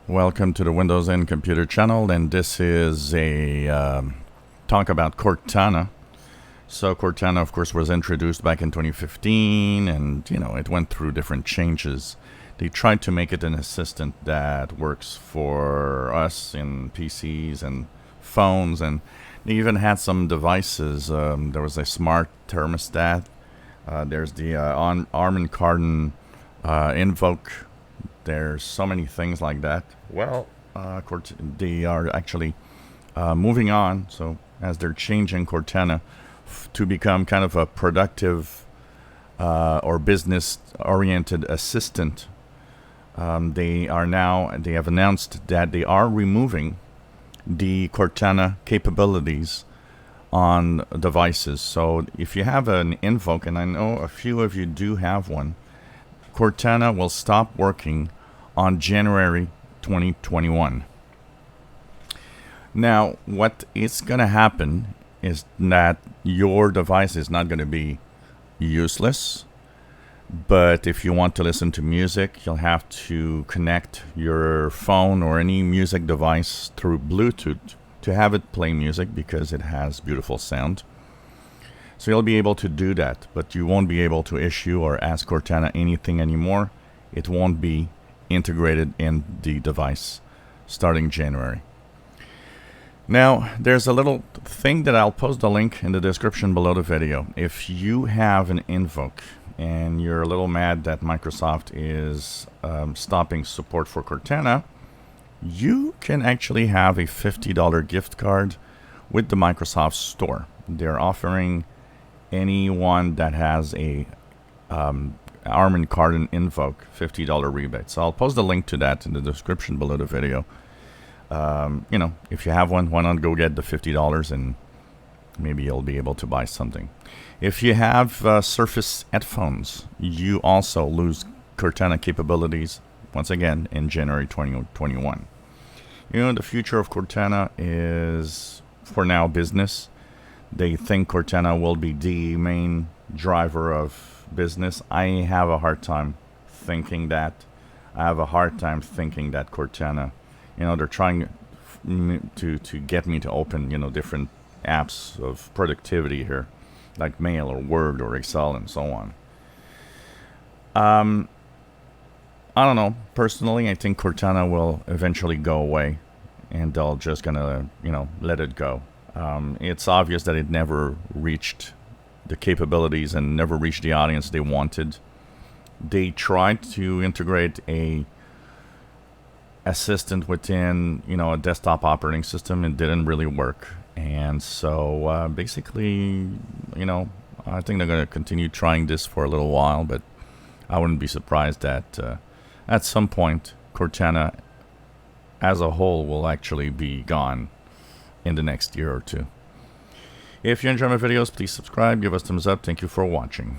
Welcome to the Windows and Computer channel, and this is a talk about Cortana. So Cortana, of course, was introduced back in 2015, and it went through different changes. They tried to make it an assistant that works for us in PCs and phones, and they even had some devices. There was a smart thermostat. There's the Arm & Carden Invoke. There's so many things like that. Well, they are actually moving on. So as they're changing Cortana to become kind of a productive or business-oriented assistant, they have announced that they are removing the Cortana capabilities on devices. So if you have an Invoke, and I know a few of you do have one, Cortana will stop working on January 2021. Now, what is going to happen is that your device is not going to be useless, but if you want to listen to music, you'll have to connect your phone or any music device through Bluetooth to have it play music because it has beautiful sound. So you'll be able to do that, but you won't be able to issue or ask Cortana anything anymore. It won't be integrated in the device starting January. Now, there's a little thing that I'll post the link in the description below the video. If you have an Invoke and you're a little mad that Microsoft is stopping support for Cortana, you can actually have a $50 gift card with the Microsoft Store. They're offering anyone that has a Arm & Carden Invoke $50 rebate. So I'll post the link to that in the description below the video. If you have one, why not go get the $50 and maybe you'll be able to buy something. If you have Surface headphones, you also lose Cortana capabilities once again in January 2021. The future of Cortana is, for now, business. They think Cortana will be the main driver of business. I have a hard time thinking that. I have a hard time thinking that Cortana, they're trying to get me to open, different apps of productivity here, like Mail or Word or Excel and so on. I don't know. Personally, I think Cortana will eventually go away, and they're just gonna, let it go. It's obvious that it never reached the capabilities and never reached the audience they wanted. They tried to integrate a assistant within, a desktop operating system. It didn't really work. And so basically, I think they're going to continue trying this for a little while, but I wouldn't be surprised that at some point Cortana as a whole will actually be gone in the next year or two. If you enjoy my videos, please subscribe, give us thumbs up. Thank you for watching.